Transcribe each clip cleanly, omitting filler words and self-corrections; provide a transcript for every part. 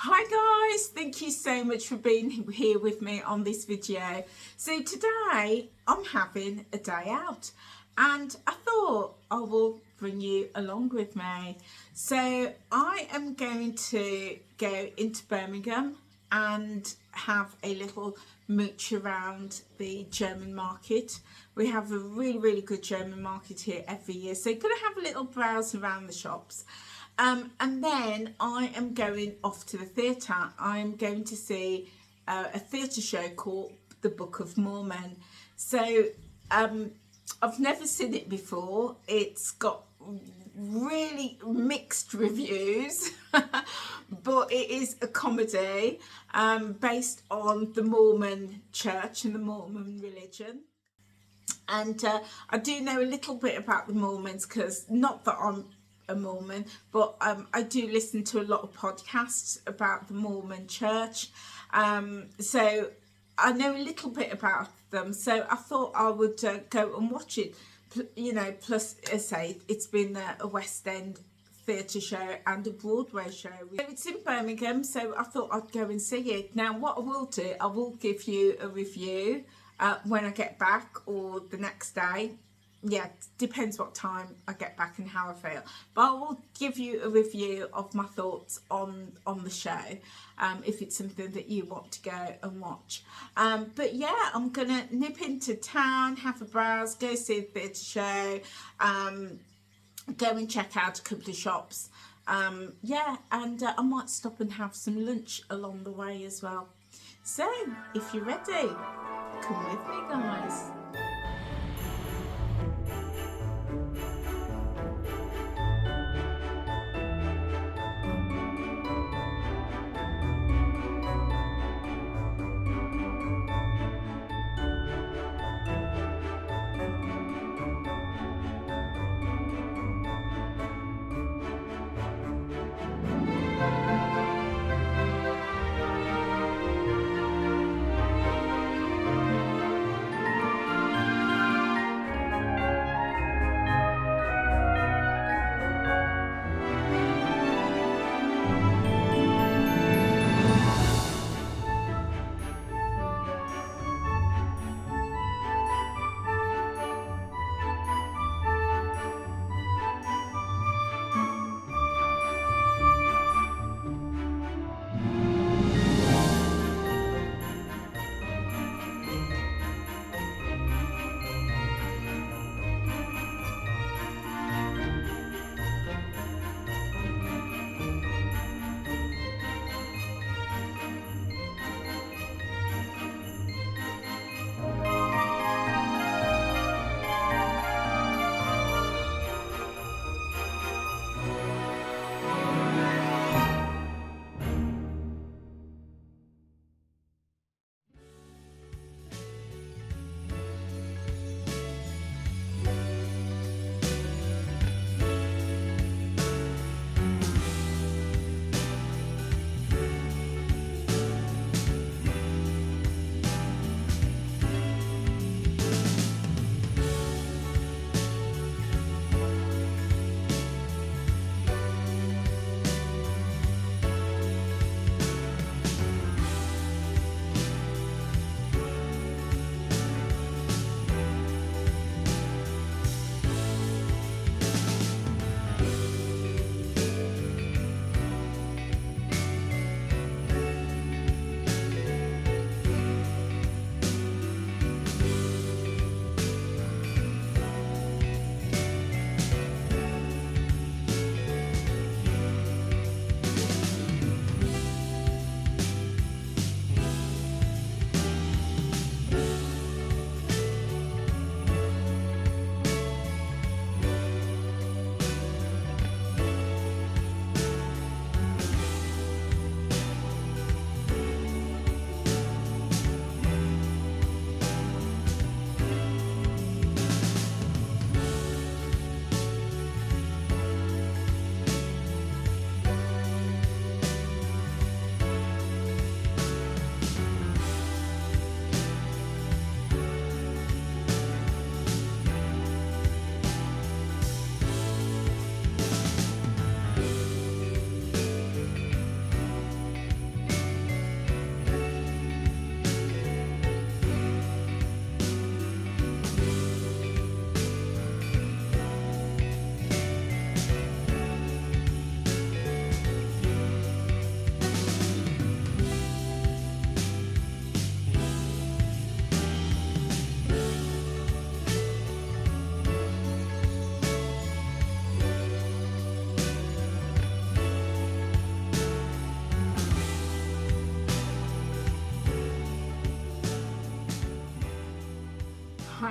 Hi guys, thank you so much for being here with me on this video. So today I'm having a day out and I thought I will bring you along with me. So I am going to go into Birmingham and have a little mooch around the German market. We have a really good German market here every year, so gonna have a little browse around the shops. And then I am going off to the theatre. I'm going to see a theatre show called The Book of Mormon. So I've never seen it before. It's got really mixed reviews, but it is a comedy based on the Mormon church and the Mormon religion. And I do know a little bit about the Mormons, because not that I'm a Mormon, but I do listen to a lot of podcasts about the Mormon church, so I know a little bit about them. So I thought I would go and watch it, you know. Plus, as I say, it's been a West End theatre show and a Broadway show. So it's in Birmingham, so I thought I'd go and see it. Now what I will do, I will give you a review when I get back, or the next day. Yeah, depends what time I get back and how I feel, but I will give you a review of my thoughts on the show, if it's something that you want to go and watch. But yeah, I'm gonna nip into town, have a browse, go see the theatre show, go and check out a couple of shops, yeah, and I might stop and have some lunch along the way as well. So if you're ready, come with me guys.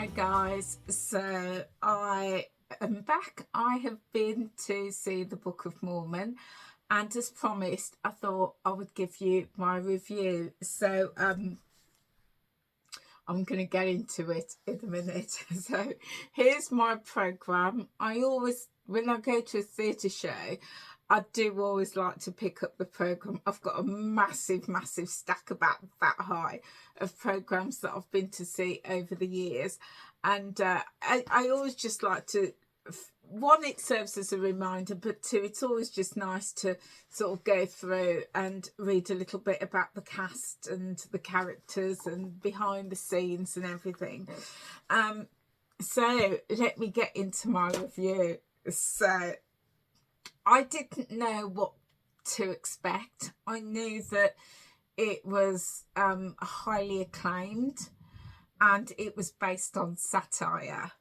Hi guys, so I am back. I have been to see the Book of Mormon, and as promised I thought I would give you my review. So I'm going to get into it in a minute. So here's my program. I always, when I go to a theatre show, I do always like to pick up the program. I've got a massive stack about that high of programs that I've been to see over the years, and I always just like to, one, it serves as a reminder, but two, it's always just nice to sort of go through and read a little bit about the cast and the characters and behind the scenes and everything. So let me get into my review. So I didn't know what to expect. I knew that it was highly acclaimed and it was based on satire,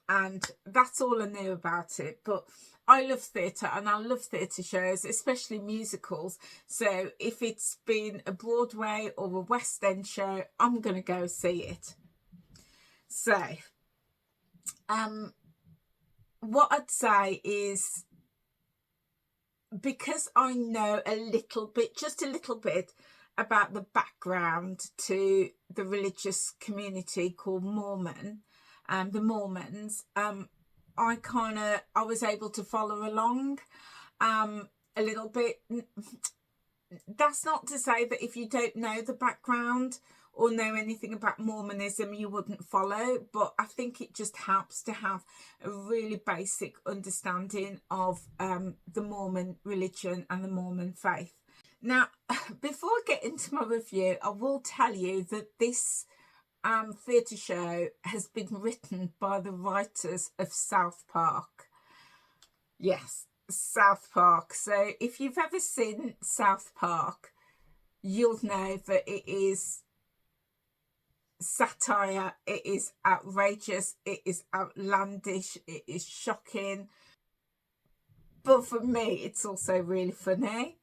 and that's all I knew about it. But I love theatre, and I love theatre shows, especially musicals. So if it's been a Broadway or a West End show, I'm going to go see it. So what I'd say is, because I know a little bit, just a little bit, about the background to the religious community called Mormon, the Mormons, I was able to follow along a little bit. That's not to say that if you don't know the background or know anything about Mormonism you wouldn't follow, but I think it just helps to have a really basic understanding of the Mormon religion and the Mormon faith. Now, before I get into my review, I will tell you that this theatre show has been written by the writers of South Park. Yes, South Park. So if you've ever seen South Park, you'll know that it is satire, it is outrageous, it is outlandish, it is shocking, but for me it's also really funny.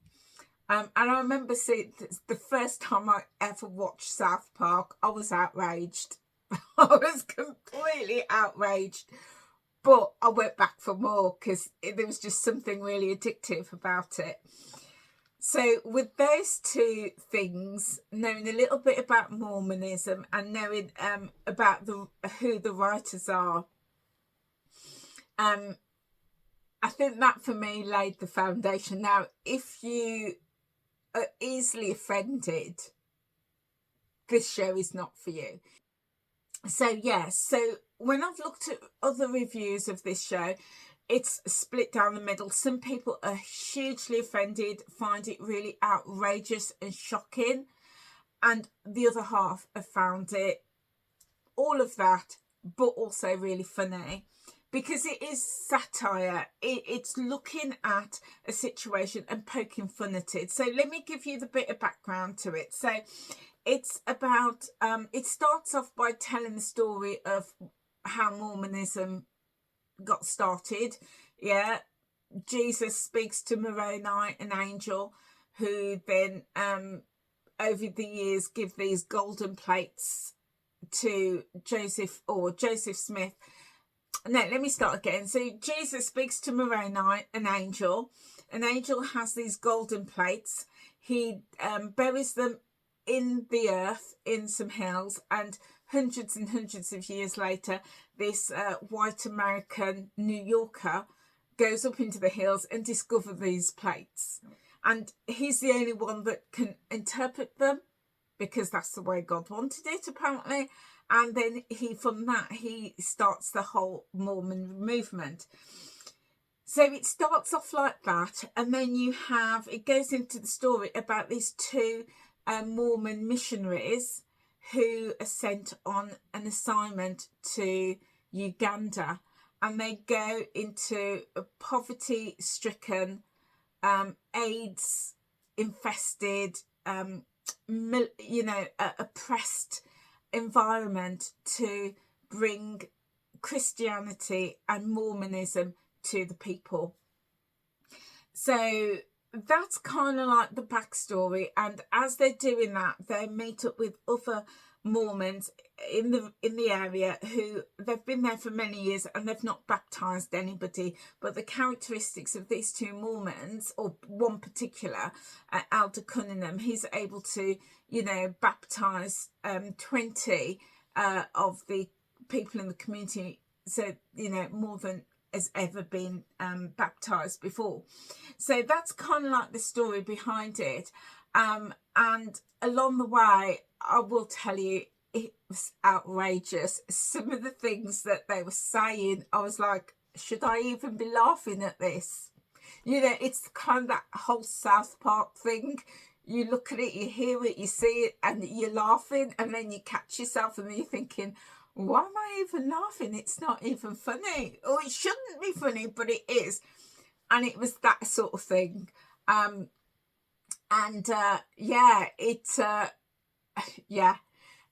And I remember seeing the first time I ever watched South Park, I was outraged. I was completely outraged, but I went back for more because there was just something really addictive about it. So with those two things, knowing a little bit about Mormonism and knowing about who the writers are, I think that for me laid the foundation. Now, if you are easily offended, this show is not for you. So yes, so when I've looked at other reviews of this show, it's split down the middle. Some people are hugely offended, find it really outrageous and shocking, and the other half have found it, all of that, but also really funny, because it is satire. It's looking at a situation and poking fun at it. So let me give you the bit of background to it. So it's about, it starts off by telling the story of how Mormonism got started. Yeah, Jesus speaks to Moroni, an angel, who then over the years give these golden plates to Joseph Smith. No, let me start again. So Jesus speaks to Moroni, an angel. An angel has these golden plates. He buries them in the earth in some hills, and hundreds and hundreds of years later, this white American New Yorker goes up into the hills and discovers these plates. And he's the only one that can interpret them, because that's the way God wanted it, apparently. And then from that, he starts the whole Mormon movement. So it starts off like that, and then it goes into the story about these two Mormon missionaries who are sent on an assignment to Uganda, and they go into a poverty-stricken, AIDS-infested, oppressed environment to bring Christianity and Mormonism to the people. So that's kind of like the backstory, and as they're doing that, they meet up with other Mormons in the area who they've been there for many years and they've not baptized anybody. But the characteristics of these two Mormons, or one particular, Elder Cunningham, he's able to, you know, baptize 20 of the people in the community. So, you know, more than has ever been baptized before. So that's kind of like the story behind it. And along the way, I will tell you, it was outrageous. Some of the things that they were saying, I was like, should I even be laughing at this? You know, it's kind of that whole South Park thing. You look at it, you hear it, you see it, and you're laughing, and then you catch yourself and you're thinking, why am I even laughing? It's not even funny. Or it shouldn't be funny, but it is. And it was that sort of thing. Yeah.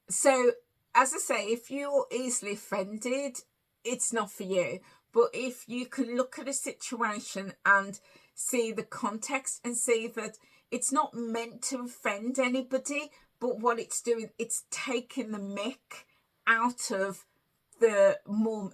So, as I say, if you're easily offended, it's not for you. But if you can look at a situation and see the context and see that it's not meant to offend anybody, but what it's doing, it's taking the mick out of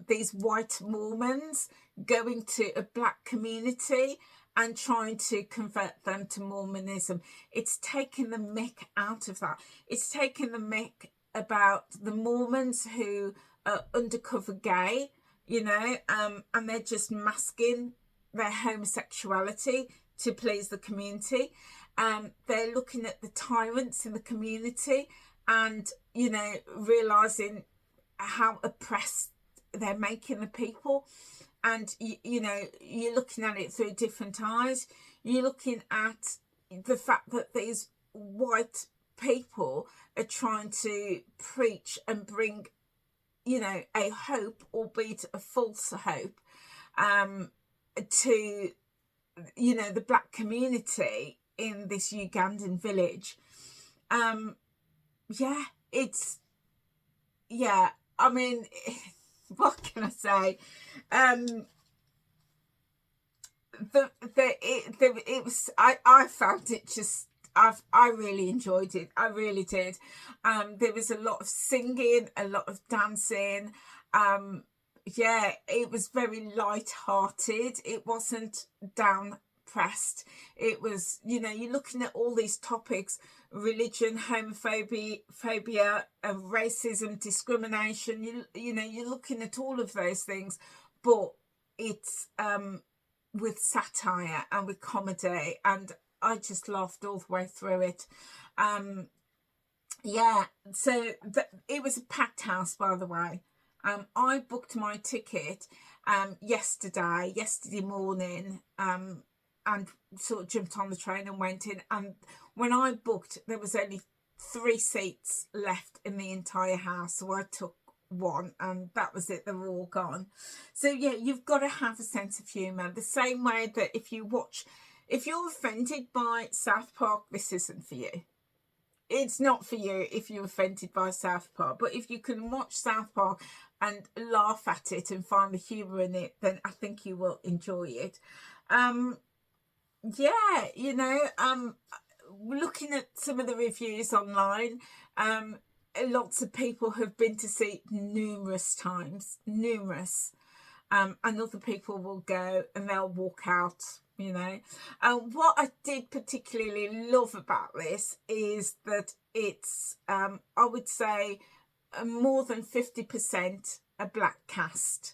these white Mormons going to a black community and trying to convert them to Mormonism. It's taking the mick out of that. It's taking the mick about the Mormons who are undercover gay, you know, and they're just masking their homosexuality to please the community. They're looking at the tyrants in the community and, you know, realising how oppressed they're making the people. And, you know, you're looking at it through different eyes. You're looking at the fact that these white people are trying to preach and bring, you know, a hope, albeit a false hope, to, you know, the black community in this Ugandan village. I mean, what can I say? It was. I found it just. I really enjoyed it. I really did. There was a lot of singing, a lot of dancing. It was very light-hearted. It wasn't down-pressed. It was, you know, you're looking at all these topics: religion, homophobia, racism, discrimination. You know, you're looking at all of those things, but it's with satire and with comedy, and I just laughed all the way through it. So it was a packed house, by the way. I booked my ticket yesterday morning, and sort of jumped on the train and went in. And when I booked, there was only 3 seats left in the entire house, so I took one, and that was it. They were all gone. So yeah, you've got to have a sense of humour. The same way that if you're offended by South Park, this isn't for you. It's not for you if you're offended by South Park. But if you can watch South Park and laugh at it and find the humour in it, then I think you will enjoy it. Looking at some of the reviews online, lots of people have been to see it numerous times, and other people will go and they'll walk out, you know. What I did particularly love about this is that it's, I would say, more than 50% a black cast.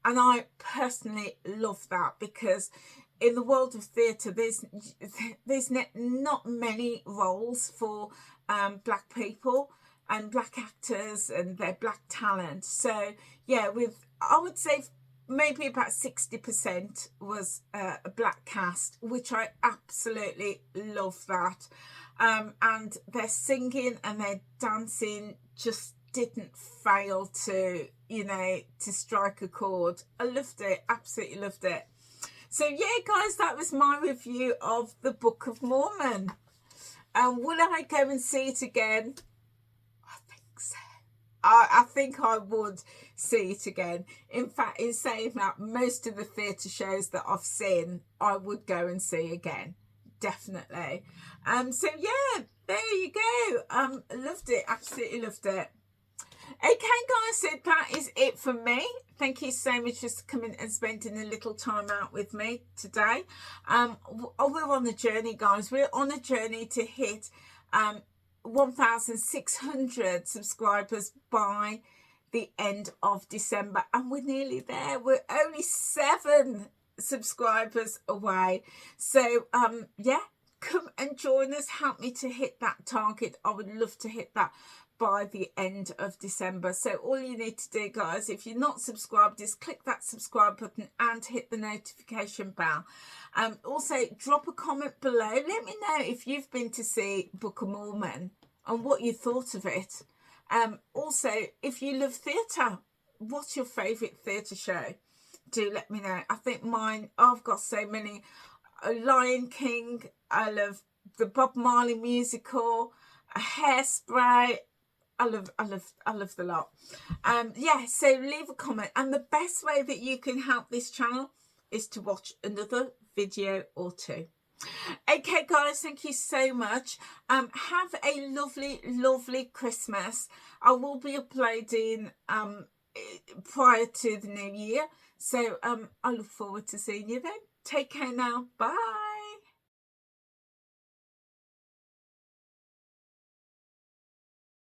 And I personally love that, because in the world of theatre, there's not many roles for black people and black actors and their black talent. So yeah, I would say maybe about 60% was a black cast, which I absolutely love that. And their singing and their dancing just didn't fail to, you know, to strike a chord. I loved it, absolutely loved it. So yeah, guys, that was my review of the Book of Mormon. Will I go and see it again? I think so. I think I would see it again. In fact, in saying that, most of the theatre shows that I've seen, I would go and see again. definitely. So yeah, there you go. Loved it, absolutely loved it. Okay guys, so that is it for me. Thank you so much for coming and spending a little time out with me today. We're on a journey, guys. We're on a journey to hit 1,600 subscribers by the end of December, and we're nearly there. We're only 7 subscribers away. So yeah, come and join us. Help me to hit that target. I would love to hit that by the end of December. So all you need to do, guys, if you're not subscribed, is click that subscribe button and hit the notification bell. Also drop a comment below. Let me know if you've been to see Book of Mormon and what you thought of it. Also, if you love theatre, what's your favourite theatre show? Do let me know. I think mine, I've got so many. Lion King, I love the Bob Marley musical, Hairspray. I love the lot. Yeah, so leave a comment, and the best way that you can help this channel is to watch another video or two. Okay guys, thank you so much. Have a lovely Christmas. I will be uploading prior to the new year, so I look forward to seeing you then. Take care now. Bye.